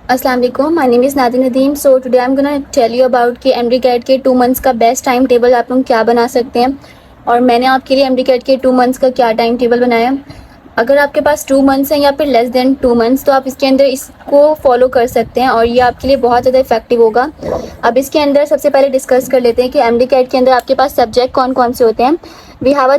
अस्सलाम वालेकुम, my name is Nadin Nadeem. So today I am gonna tell you about कि MD CAT के 2 months का बेस्ट टाइम टेबल आप लोग क्या बना सकते हैं। और मैंने आपके लिए एमडी कैट के 2 मंथ्स का क्या टाइम टेबल बनाया। अगर आपके पास 2 मंथ्स हैं या फिर लेस देन 2 मंथ्स, तो आप इसके अंदर इसको फॉलो कर सकते हैं और ये आपके लिए बहुत ज़्यादा इफेक्टिव होगा। अब इसके अंदर सबसे पहले डिस्कस कर लेते हैं कि एमडी कैट के अंदर आपके पास सब्जेक्ट कौन कौन से होते हैं। We have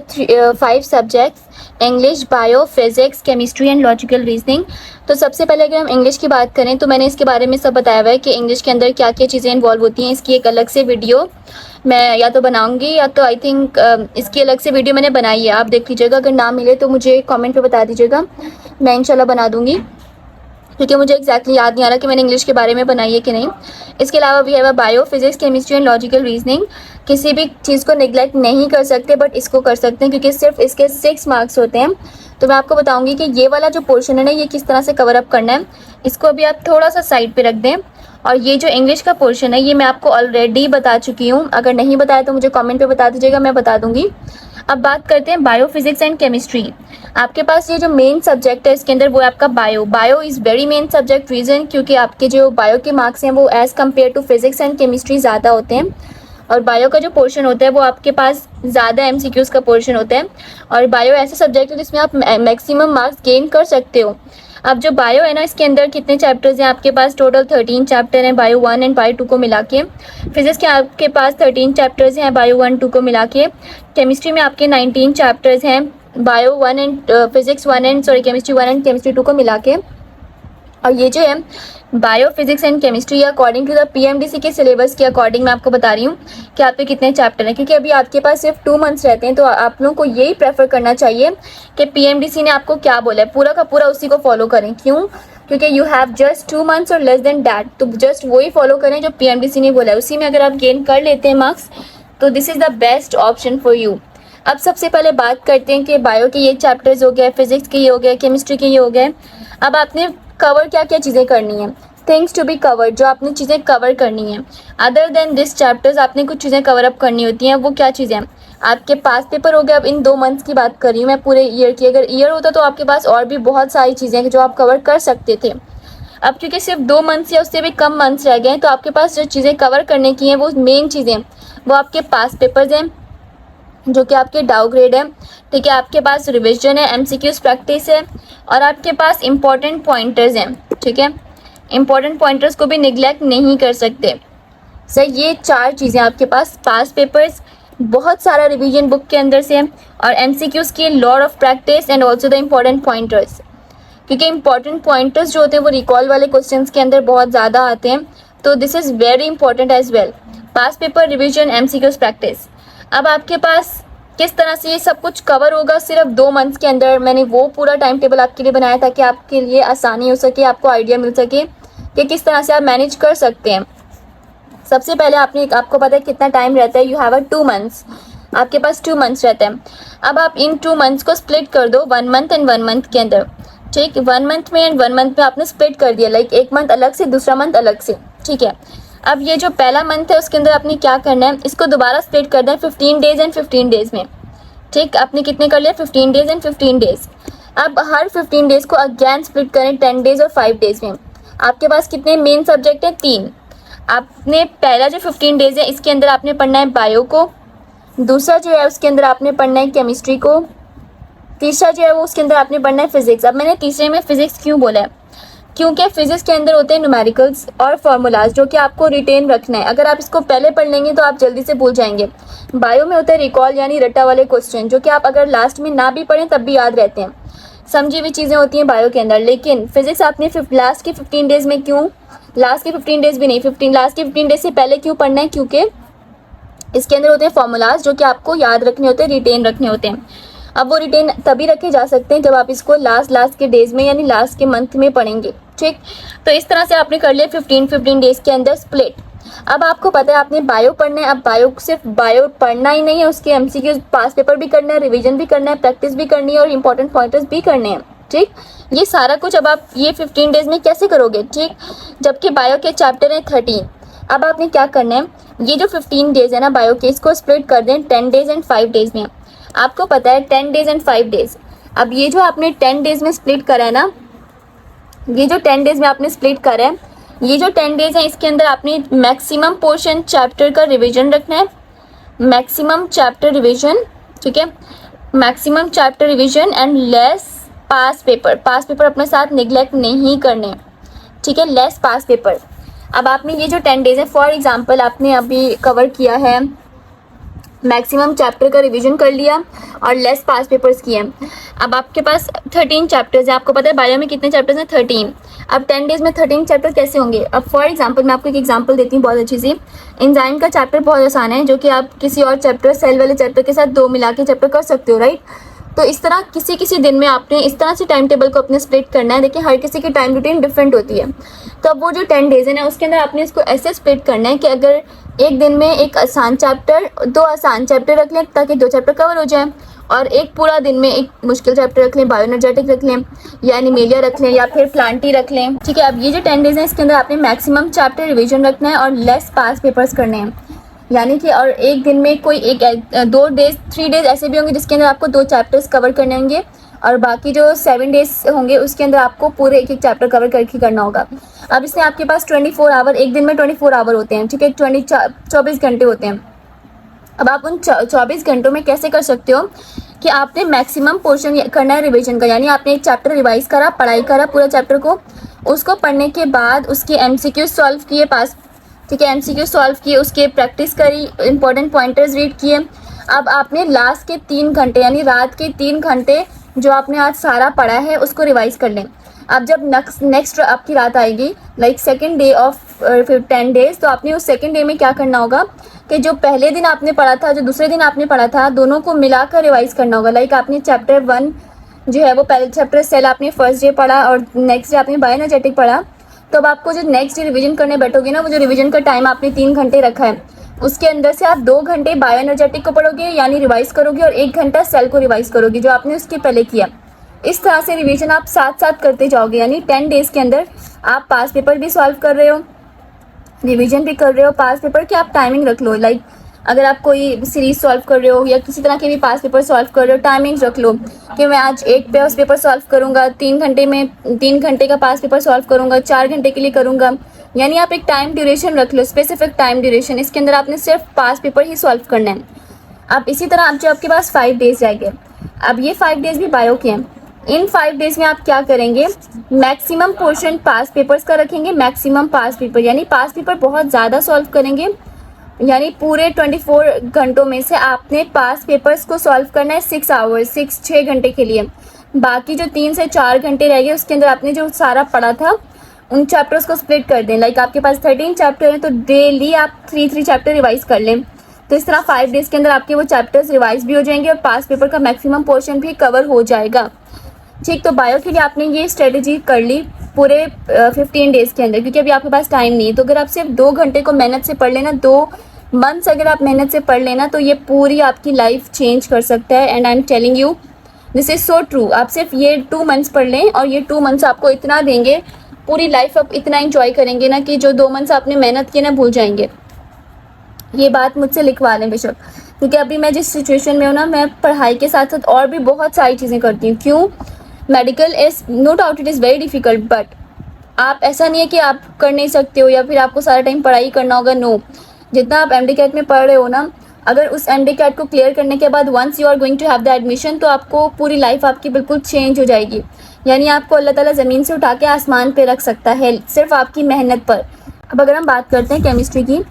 5 subjects: English, bio, physics, chemistry and logical reasoning. तो सबसे पहले अगर हम इंग्लिश की बात करें तो मैंने इसके बारे में सब बताया हुआ है कि इंग्लिश के अंदर क्या क्या चीज़ें इन्वॉल्व होती हैं। इसकी एक अलग से वीडियो मैं या तो बनाऊंगी या तो आई थिंक इसकी अलग से वीडियो मैंने बनाई है, आप देख लीजिएगा। अगर ना मिले तो मुझे कमेंट पे बता दीजिएगा, मैं इंशाल्लाह बना दूंगी, क्योंकि मुझे एक्जैक्टली याद नहीं आ रहा कि मैंने इंग्लिश के बारे में बनाई है कि नहीं। इसके अलावा भी है bio, physics, chemistry and logical reasoning. किसी भी चीज़ को निगलेक्ट नहीं कर सकते, बट इसको कर सकते हैं क्योंकि सिर्फ इसके 6 मार्क्स होते हैं। तो मैं आपको बताऊंगी कि ये वाला जो पोर्शन है ना, ये किस तरह से कवर अप करना है। इसको अभी आप थोड़ा सा साइड पे रख दें। और ये जो इंग्लिश का पोर्शन है ये मैं आपको ऑलरेडी बता चुकी हूँ। अगर नहीं बताया तो मुझे कमेंट पे बता दीजिएगा, मैं बता दूंगी। अब बात करते हैं बायो, फिजिक्स एंड केमिस्ट्री। आपके पास ये जो मेन सब्जेक्ट है इसके अंदर वो है आपका bio. Bio is very main subject. Reason क्योंकि आपके जो बायो के मार्क्स हैं वो as compare to physics and chemistry ज़्यादा होते हैं। और बायो का जो पोर्शन होता है वो आपके पास ज़्यादा एमसीक्यूज़ का पोर्शन होता है। और बायो ऐसा सब्जेक्ट है जिसमें आप मैक्सिमम मार्क्स गेन कर सकते हो। अब जो बायो है ना, इसके अंदर कितने चैप्टर्स हैं आपके पास? टोटल 13 चैप्टर हैं बायो 1 एंड बायो 2 को मिला के। फिजिक्स के आपके पास 13 चैप्टर्स हैं बायो 1 2 को मिला के। केमिस्ट्री में आपके 19 चैप्टर्स हैं bio 1 and physics 1 and chemistry 1 and chemistry 2 को मिला के। और ये जो है bio, physics and chemistry according to the PMDC के सिलेबस के अकॉर्डिंग मैं आपको बता रही हूँ कि आपके कितने चैप्टर हैं, क्योंकि अभी आपके पास सिर्फ 2 मंथ्स रहते हैं। तो आप लोगों को यही प्रेफर करना चाहिए कि पीएमडीसी ने आपको क्या बोला है पूरा का पूरा उसी को फॉलो करें। क्यों? क्योंकि यू हैव जस्ट 2 मंथ्स और लेस देन दैट, तो जस्ट वही फॉलो करें जो पीएमडीसी ने बोला है। उसी में अगर आप गेन कर लेते हैं मार्क्स तो this is the best option for you. अब सबसे पहले बात करते हैं कि बायो के ये चैप्टर्स हो गए, फिजिक्स के ये हो गए, केमिस्ट्री के ये हो गए। अब आपने कवर क्या क्या चीज़ें करनी है, थिंग्स टू बी कवर्ड, जो आपने चीज़ें कवर करनी है अदर देन दिस चैप्टर्स, आपने कुछ चीज़ें कवर अप करनी होती हैं। वो क्या चीज़ें हैं? आपके पास पेपर हो गए। अब इन 2 मंथ्स की बात कर रही हूँ मैं, पूरे ईयर की। अगर ईयर होता तो आपके पास और भी बहुत सारी चीज़ें हैं जो आप कवर कर सकते थे। अब क्योंकि सिर्फ 2 मंथ्स या उससे भी कम मंथ्स रह गए हैं, तो आपके पास जो चीज़ें कवर करने की हैं वो मेन चीज़ें वो आपके पास पेपर्स हैं जो कि आपके डाउ ग्रेड है, ठीक है। आपके पास रिविजन है, एमसीक्यूज़ प्रैक्टिस है, और आपके पास इंपॉर्टेंट पॉइंटर्स हैं, ठीक है। इंपॉर्टेंट पॉइंटर्स को भी निगलेक्ट नहीं कर सकते। सर ये 4 चीज़ें आपके पास: पास पेपर्स, बहुत सारा रिवीजन बुक के अंदर से, और एमसीक्यूज़ की lot of practice, and also the important pointers. क्योंकि इंपॉर्टेंट पॉइंटर्स जो होते हैं वो रिकॉल वाले क्वेश्चंस के अंदर बहुत ज़्यादा आते हैं, तो this is very important as well. Past paper, revision, MCQs practice. अब आपके पास किस तरह से ये सब कुछ कवर होगा सिर्फ 2 मंथ्स के अंदर, मैंने वो पूरा टाइम टेबल आपके लिए बनाया ताकि आपके लिए आसानी हो सके, आपको आइडिया मिल सके कि किस तरह से आप मैनेज कर सकते हैं। सबसे पहले आपको पता है कितना टाइम रहता है। यू हैव 2 मंथ्स, आपके पास 2 मंथ्स रहते हैं। अब आप इन 2 मंथ्स को स्प्लिट कर दो 1 मंथ एंड 1 मंथ के अंदर, ठीक। 1 मंथ में एंड 1 मंथ में आपने स्प्लिट कर दिया, लाइक एक मंथ अलग से, दूसरा मंथ अलग से, ठीक है। अब ये जो पहला मंथ है उसके अंदर आपने क्या करना है, इसको दोबारा स्प्लिट कर दें 15 डेज एंड 15 डेज में, ठीक। आपने कितने कर लिया? 15 डेज एंड 15 डेज। अब हर 15 डेज को अगेन स्प्लिट करें 10 डेज और 5 डेज में। आपके पास कितने मेन सब्जेक्ट हैं? 3। आपने पहला जो 15 डेज है इसके अंदर आपने पढ़ना है बायो को, दूसरा जो है उसके अंदर आपने पढ़ना है केमिस्ट्री को, तीसरा जो है वो उसके अंदर आपने पढ़ना है फिजिक्स। अब मैंने तीसरे में फिजिक्स क्यों बोला है? क्योंकि फिजिक्स के अंदर होते हैं न्यूमेरिकल्स और फार्मूलाज जो कि आपको रिटेन रखना है। अगर आप इसको पहले पढ़ लेंगे तो आप जल्दी से भूल जाएंगे। बायो में होता है रिकॉल, यानी रट्टा वाले क्वेश्चन जो कि आप अगर लास्ट में ना भी पढ़ें तब भी याद रहते हैं, समझी हुई चीज़ें होती हैं बायो के अंदर। लेकिन फिजिक्स आपने लास्ट के 15 डेज में क्यों, लास्ट के 15 डेज भी नहीं, लास्ट के 15 डेज से पहले क्यों पढ़ना है? क्योंकि इसके अंदर होते हैं फार्मूलाज जो कि आपको याद रखने होते हैं, रिटेन रखने होते हैं। अब वो रिटेन तभी रखे जा सकते हैं जब आप इसको लास्ट के डेज में यानी लास्ट के मंथ में पढ़ेंगे, ठीक। तो इस तरह से आपने कर लिया 15 डेज के अंदर स्प्लिट। अब आपको पता है आपने बायो पढ़ना है। अब बायो सिर्फ बायो पढ़ना ही नहीं है, उसके एमसीक्यूज पास पेपर भी करना है, रिवीजन भी करना है, प्रैक्टिस भी करनी है और इंपॉर्टेंट पॉइंटर्स भी करने हैं, ठीक। ये सारा कुछ अब आप ये 15 डेज में कैसे करोगे, ठीक। जबकि बायो के चैप्टर हैं 13। अब आपने क्या करना है, ये जो 15 डेज है ना बायो के, इसको स्प्लिट कर दें 10 डेज एंड 5 डेज में। आपको पता है 10 डेज एंड 5 डेज। अब ये जो आपने 10 डेज में स्प्लिट करा है ना, ये जो 10 डेज में आपने स्प्लिट करा है, ये जो 10 डेज हैं इसके अंदर आपने मैक्सिमम पोर्शन चैप्टर का रिवीजन रखना है, मैक्सिमम चैप्टर रिवीजन, ठीक है, maximum chapter revision and less pass paper. Pass paper अपने साथ निगलेक्ट नहीं करने, ठीक है, लेस पास पेपर। अब आपने ये जो 10 डेज है, फॉर एग्जांपल आपने अभी कवर किया है, मैक्सिमम चैप्टर का रिवीजन कर लिया और लेस पास पेपर्स किए। अब आपके पास 13 चैप्टर्स है, आपको पता है बायो में कितने चैप्टर्स हैं, 13। अब 10 डेज में 13 चैप्टर कैसे होंगे? अब फॉर एग्जांपल मैं आपको एक एग्जांपल देती हूँ बहुत अच्छी सी। एंजाइम का चैप्टर बहुत आसान है, जो कि आप किसी और चैप्टर, सेल वाले चैप्टर के साथ 2 मिला के चैप्टर कर सकते हो, राइट। तो इस तरह किसी किसी दिन में आपने इस तरह से टाइम टेबल को अपने स्प्लिट करना है। देखिए हर किसी की टाइम रूटीन डिफरेंट होती है, तो अब वो जो 10 डेज है ना, उसके अंदर आपने इसको ऐसे स्प्लिट करना है कि अगर एक दिन में एक आसान चैप्टर, 2 आसान चैप्टर रख लें ताकि 2 चैप्टर कवर हो जाए, और एक पूरा दिन में एक मुश्किल चैप्टर रख लें, बायोएनर्जेटिक रख लें, या एनीमिलिया रख लें, या फिर प्लांटी रख लें, ठीक है। अब ये जो 10 डेज है इसके अंदर आपने मैक्सिमम चैप्टर रिविजन रखना है और लेस पास पेपर्स करने हैं, यानी कि और एक दिन में कोई एक 2 डेज 3 डेज ऐसे भी होंगे जिसके अंदर आपको 2 चैप्टर्स कवर करने होंगे, और बाकी जो 7 डेज होंगे उसके अंदर आपको पूरे एक एक चैप्टर कवर करके करना होगा। अब इसमें आपके पास 24 आवर, एक दिन में 24 आवर होते हैं, ठीक है, 24 घंटे होते हैं। अब आप उन 24 घंटों में कैसे कर सकते हो कि आपने मैक्सिमम पोर्शन करना है रिवीजन का, यानी आपने एक चैप्टर रिवाइज करा, पढ़ाई करा पूरा चैप्टर को, उसको पढ़ने के बाद उसके MCQ सॉल्व किए पास, ठीक है, MCQ सॉल्व किए, उसके प्रैक्टिस करी, इंपॉर्टेंट पॉइंटर्स रीड किए। अब आपने लास्ट के 3 घंटे यानी रात के 3 घंटे जो आपने आज सारा पढ़ा है उसको रिवाइज कर लें। अब जब नेक्स्ट आपकी रात आएगी, like second day of 10 days, तो आपने उस सेकेंड डे में क्या करना होगा कि जो पहले दिन आपने पढ़ा था, जो दूसरे दिन आपने पढ़ा था, दोनों को मिलाकर रिवाइज करना होगा। लाइक आपने चैप्टर 1 जो है वो पहले चैप्टर सेल आपने फर्स्ट डे पढ़ा और नेक्स्ट डे आपने बायोएनर्जेटिक पढ़ा, तो अब आपको जो नेक्स्ट डे रिवीजन करने बैठोगे ना, वो जो रिवीजन का टाइम आपने 3 घंटे रखा है, उसके अंदर से आप 2 घंटे बायोएनर्जेटिक को पढ़ोगे यानी रिवाइज करोगे, और 1 घंटा सेल को रिवाइज करोगे जो आपने उसके पहले किया। इस तरह से रिवीजन आप साथ साथ करते जाओगे, यानी 10 डेज के अंदर आप पास पेपर भी सॉल्व कर रहे हो, रिवीजन भी कर रहे हो। पास पेपर की आप टाइमिंग रख लो, लाइक अगर आप कोई सीरीज सॉल्व कर रहे हो या किसी तरह के भी पास पेपर सॉल्व कर रहे हो, टाइमिंग्स रख लो कि मैं आज 1 पास पेपर सॉल्व करूंगा, 3 घंटे में 3 घंटे का पास पेपर सॉल्व करूंगा, 4 घंटे के लिए करूंगा, यानी आप एक टाइम ड्यूरेशन रख लो, स्पेसिफिक टाइम ड्यूरेशन। इसके अंदर आपने सिर्फ पास पेपर ही सॉल्व करना है। अब इसी तरह आप जो आपके पास 5 डेज रह गए, अब ये 5 डेज भी बायो के हैं। इन 5 डेज में आप क्या करेंगे, मैक्सिमम पोर्शन पास पेपर्स का रखेंगे, मैक्सिमम पास पेपर, यानी पास पेपर बहुत ज़्यादा सॉल्व करेंगे, यानी पूरे 24 घंटों में से आपने पास पेपर्स को सॉल्व करना है 6 आवर्स, 6 घंटे के लिए। बाकी जो 3 से 4 घंटे रह गए उसके अंदर आपने जो सारा पढ़ा था उन चैप्टर्स को स्प्लिट कर दें। लाइक आपके पास 13 चैप्टर है तो डेली आप 3 चैप्टर रिवाइज कर लें, तो इस तरह 5 डेज के अंदर आपके वो चैप्टर्स रिवाइज भी हो जाएंगे और पास पेपर का मैक्सिमम पोर्शन भी कवर हो जाएगा, ठीक। तो बायो के लिए आपने ये स्ट्रेटेजी कर ली पूरे 15 डेज के अंदर, क्योंकि अभी आपके पास टाइम नहीं है। तो अगर आप सिर्फ 2 घंटे को मेहनत से पढ़ लेना, 2 मंथ्स अगर आप मेहनत से पढ़ लेना, तो ये पूरी आपकी लाइफ चेंज कर सकता है। And I am telling you this is so true. आप सिर्फ ये 2 मंथ्स पढ़ लें और ये 2 मंथ्स आपको इतना देंगे, पूरी लाइफ आप इतना इंजॉय करेंगे ना कि जो 2 मंथ्स आपने मेहनत की ना भूल जाएंगे। ये बात मुझसे लिखवा लें बेशक, क्योंकि अभी मैं जिस सिचुएशन में हूँ ना, मैं पढ़ाई के साथ साथ और भी बहुत सारी चीज़ें करती हूँ। क्यों? Medical is no doubt it is very difficult, but आप ऐसा नहीं है कि आप कर नहीं सकते हो या फिर आपको सारा टाइम पढ़ाई करना होगा। नो, जितना आप MD कैट में पढ़ रहे हो ना, अगर उस MD कैट को क्लियर करने के बाद once you are going to have the admission, तो आपको पूरी लाइफ आपकी बिल्कुल चेंज हो जाएगी। यानी आपको अल्लाह ताला ज़मीन से उठा के आसमान पे रख सकता है सिर्फ आपकी मेहनत पर। अब अगर हम बात करते हैं केमिस्ट्री की,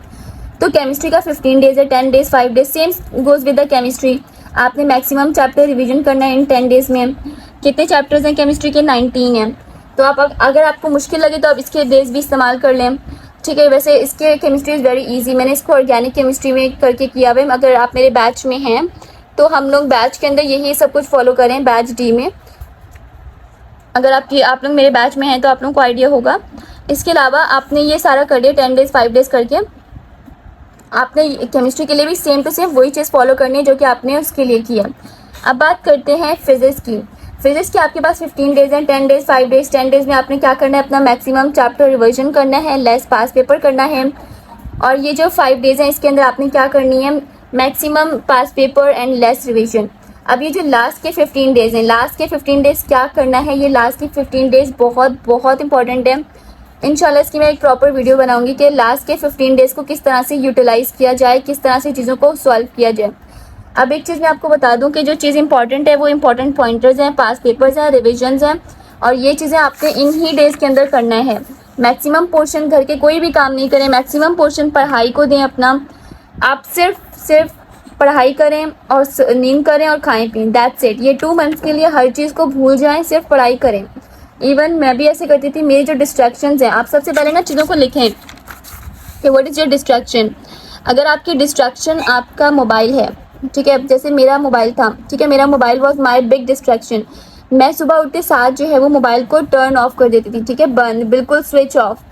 तो केमिस्ट्री का 15 डेज है, 10 days, 5 days, same goes with the chemistry. आपने मैक्सिमम चैप्टर रिवीजन करना है इन 10 डेज में। कितने चैप्टर्स हैं केमिस्ट्री के? 19 हैं। तो आप अगर आपको मुश्किल लगे तो आप इसके डेज भी इस्तेमाल कर लें, ठीक है। वैसे इसके केमिस्ट्री इज़ वेरी इजी, मैंने इसको ऑर्गेनिक केमिस्ट्री में करके किया हुआ है। अगर आप मेरे बैच में हैं तो हम लोग बैच के अंदर यही सब कुछ फॉलो करें, बैच D में। अगर आप लोग मेरे बैच में हैं तो आप लोगों को आइडिया होगा। इसके अलावा आपने ये सारा कर दिया 10 डेज 5 डेज करके, आपने केमिस्ट्री के लिए भी सेम टू सेम वही चीज़ फॉलो करनी है जो कि आपने उसके लिए किया। अब बात करते हैं फिजिक्स की। फिजिक्स के आपके पास 15 डेज हैं, 10 डेज 5 डेज। 10 डेज में आपने क्या करना है, अपना मैक्सिमम चैप्टर रिवीजन करना है, लेस पास पेपर करना है। और ये जो 5 डेज हैं इसके अंदर आपने क्या करनी है, maximum pass paper and less revision. अब ये जो लास्ट के 15 डेज हैं, लास्ट के 15 डेज क्या करना है, ये लास्ट के 15 डेज बहुत बहुत इंपॉर्टेंट है। इंशाल्लाह इसकी मैं एक प्रॉपर वीडियो बनाऊंगी कि लास्ट के 15 डेज़ को किस तरह से यूटिलाइज़ किया जाए, किस तरह से चीज़ों को सॉल्व किया जाए। अब एक चीज़ मैं आपको बता दूं कि जो चीज़ इंपॉर्टेंट है वो इंपॉर्टेंट पॉइंटर्स हैं, पास पेपर्स हैं, रिविजन्स हैं, और ये चीज़ें आपने इन ही डेज़ के अंदर करना है। मैक्सिमम पोर्शन घर के कोई भी काम नहीं करें, मैक्सिमम पोर्शन पढ़ाई को दें अपना। आप सिर्फ पढ़ाई करें और नींद करें और खाएं पिएं, दैट्स इट। ये 2 मंथ्स के लिए हर चीज़ को भूल जाएं, सिर्फ पढ़ाई करें। इवन मैं भी ऐसे करती थी। मेरी जो डिस्ट्रैक्शंस हैं, आप सबसे पहले ना चीज़ों को लिखें कि व्हाट इज़ योर डिस्ट्रैक्शन। अगर आपकी डिस्ट्रैक्शन आपका मोबाइल है, ठीक है, जैसे मेरा मोबाइल था, ठीक है, मेरा mobile was my big distraction. मैं सुबह उठते साथ जो है वो मोबाइल को टर्न ऑफ कर देती थी, ठीक है, बंद, बिल्कुल स्विच ऑफ।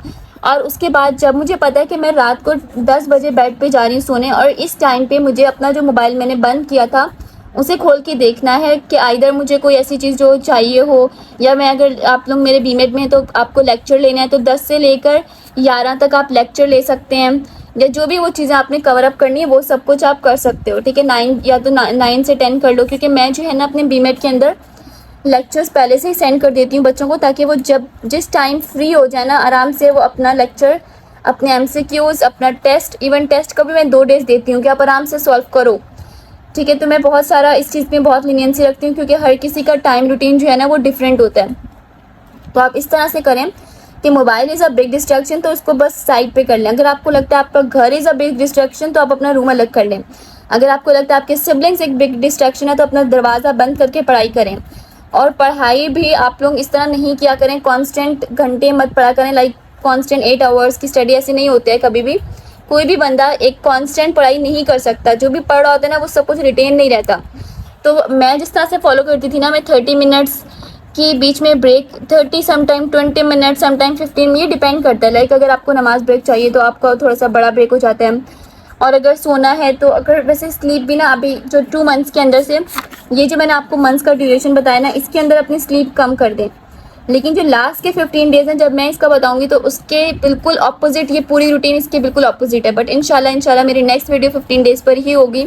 और उसके बाद जब मुझे पता है कि मैं रात को 10 बजे बेड पे जा रही हूँ सोने, और इस टाइम पे मुझे अपना जो मोबाइल मैंने बंद किया था उसे खोल के देखना है कि आइदर मुझे कोई ऐसी चीज़ जो चाहिए हो, या मैं, अगर आप लोग मेरे बीमेड में हैं तो आपको लेक्चर लेना है तो 10 से लेकर 11 तक आप लेक्चर ले सकते हैं, या जो भी वो चीज़ें आपने कवर अप करनी है वो सब कुछ आप कर सकते हो, ठीक है। 9 या तो 9 से 10 कर लो, क्योंकि मैं जो है ना अपने बीमेड के अंदर लेक्चर्स पहले से ही सेंड कर देती हूँ बच्चों को, ताकि वो जब जिस टाइम फ्री हो जाए ना आराम से वो अपना लेक्चर, अपने MCQs, अपना टेस्ट, इवन टेस्ट का भी मैं 2 डेज़ देती हूँ कि आप आराम से सॉल्व करो, ठीक है। तो मैं बहुत सारा इस चीज़ में बहुत लीनियंसी रखती हूँ, क्योंकि हर किसी का टाइम रूटीन जो है ना वो डिफरेंट होता है। तो आप इस तरह से करें कि mobile is a big distraction तो उसको बस साइड पे कर लें। अगर आपको लगता है आपका घर इज़ अ बिग डिस्ट्रैक्शन तो आप अपना रूम अलग कर लें। अगर आपको लगता है आपके सिबलिंग्स एक बिग डिस्ट्रैक्शन है तो अपना दरवाज़ा बंद करके पढ़ाई करें। और पढ़ाई भी आप लोग इस तरह नहीं किया करें, कांस्टेंट घंटे मत पढ़ा करें, लाइक कांस्टेंट 8 आवर्स की स्टडी ऐसे नहीं होती है कभी भी। कोई भी बंदा एक कांस्टेंट पढ़ाई नहीं कर सकता, जो भी पढ़ रहा होता है ना वो सब कुछ रिटेन नहीं रहता। तो मैं जिस तरह से फॉलो करती थी ना, मैं 30 मिनट्स की बीच में ब्रेक, 30 समटाइम 20 मिनट, समटाइम 15, ये डिपेंड करता है। लाइक अगर आपको नमाज ब्रेक चाहिए तो आपका थोड़ा सा बड़ा ब्रेक हो जाता है, और अगर सोना है तो, अगर वैसे स्लीप भी ना अभी जो 2 मंथ्स के अंदर से, ये जो मैंने आपको मंथ्स का ड्यूरेशन बताया ना, इसके अंदर अपनी स्लीप कम कर दें। लेकिन जो लास्ट के 15 डेज़ हैं जब मैं इसका बताऊंगी तो उसके बिल्कुल ऑपोजिट, ये पूरी रूटीन इसके बिल्कुल ऑपोजिट है। बट इंशाल्लाह मेरी नेक्स्ट वीडियो 15 डेज़ पर ही होगी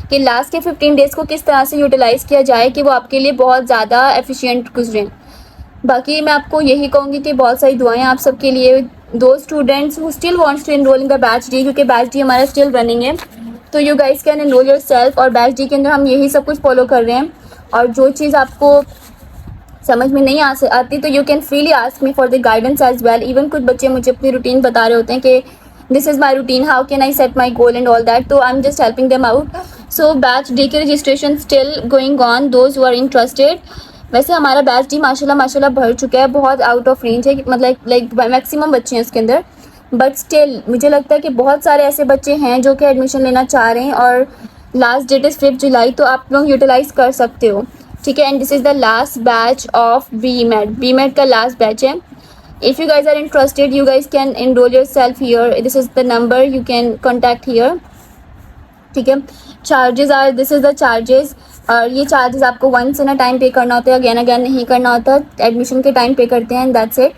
कि लास्ट के 15 डेज़ को किस तरह से यूटिलाइज़ किया जाए कि वो आपके लिए बहुत ज़्यादा एफिशिएंट गुजरें। बाकी मैं आपको यही कहूँगी कि बहुत सारी दुआएं आप सबके लिए, दो students who still wants to enroll in the batch D, क्योंकि बैच डी हमारा स्टिल रनिंग है, तो you guys can enrol yourself. और बैच डी के अंदर हम यही सब कुछ फॉलो कर रहे हैं, और जो चीज़ आपको समझ में नहीं आती तो you can freely ask me for the guidance as well. Even कुछ बच्चे मुझे अपनी रूटीन बता रहे होते हैं कि this is my routine, how can I set my goal and all that, तो I am just helping them out. So batch D के registration still going on, those who are interested. वैसे हमारा batch D माशाल्लाह भर चुका है, बहुत out of range है, मतलब लाइक मैक्सिमम बच्चे हैं उसके अंदर, बट स्टिल मुझे लगता है कि बहुत सारे ऐसे बच्चे हैं जो कि एडमिशन लेना चाह रहे हैं, और लास्ट डेट इज़ 5 जुलाई, तो आप लोग यूटिलाइज़ कर सकते हो, ठीक है। And this is the last batch of BEd का लास्ट बैच है। If you guys are interested you guys can enrol yourself here, this is the number you can contact here, ठीक है। Charges are, this is the charges, और ये charges आपको once in a time पे करना होता है, अगेन नहीं करना होता, एडमिशन के टाइम पे करते हैं, दैट्स इट।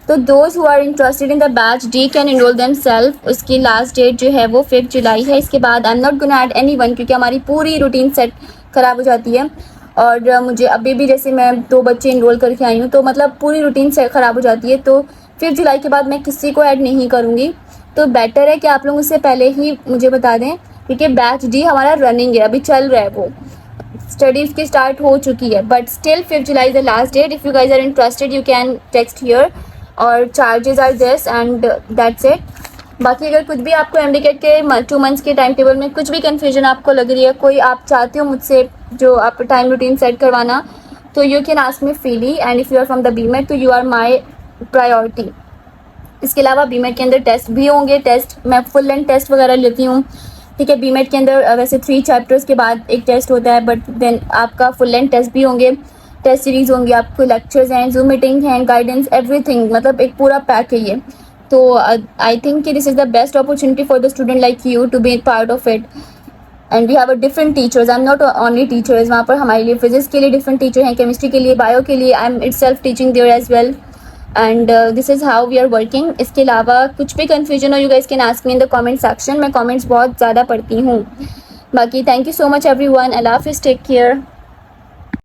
तो those who are interested in the batch D can enroll themselves. उसकी लास्ट डेट जो है वो 5 जुलाई है। इसके बाद I am not gonna add anyone, क्योंकि हमारी पूरी रूटीन सेट ख़राब हो जाती है, और मुझे अभी भी जैसे मैं 2 बच्चे इनरोल करके आई हूँ तो मतलब पूरी रूटीन से ख़राब हो जाती है। तो 5 जुलाई के बाद मैं किसी को ऐड नहीं करूँगी, तो बेटर है कि आप लोग उससे पहले ही मुझे बता दें, क्योंकि बैच डी हमारा रनिंग है, अभी चल रहा है, वो स्टडीज़ की स्टार्ट हो चुकी है, but still 5 July is the last date. If you guys are interested you can text here, और charges are this and that's it. बाकी अगर कुछ भी आपको MD-CAT के 2 मंथ्स के टाइम टेबल में कुछ भी कन्फ्यूजन आपको लग रही है, कोई आप चाहते हो मुझसे जो आप टाइम रूटीन सेट करवाना, तो you can ask me freely, and if you are from the BEd तो यू आर माई प्रायोरिटी। इसके अलावा बीमेड के अंदर टेस्ट भी होंगे, टेस्ट मैं फुल लेंथ टेस्ट वगैरह लेती हूँ, ठीक है। बीमेड के अंदर वैसे 3 चैप्टर्स के बाद एक टेस्ट होता है, बट देन आपका फुल लेंथ टेस्ट भी होंगे, टेस्ट सीरीज़ होंगी, आपको लेक्चर्स हैं, जूम मीटिंग हैं, गाइडेंस, एवरीथिंग, मतलब एक पूरा पैक है ये। तो आई थिंक कि this is the best opportunity for the student like you to be part of it. And we have a different teachers, I am not only teachers, वहाँ पर हमारे लिए फिजिक्स के लिए डिफरेंट टीचर हैं, chemistry के लिए, बायो के लिए, I am itself teaching there as well, and this is how we are working. इसके अलावा कुछ भी कन्फ्यूजन हो you guys can ask me in the comment section, मैं कमेंट्स बहुत ज़्यादा पढ़ती हूँ। बाकी thank you so much everyone, अल्लाह हाफिज़, टेक केयर।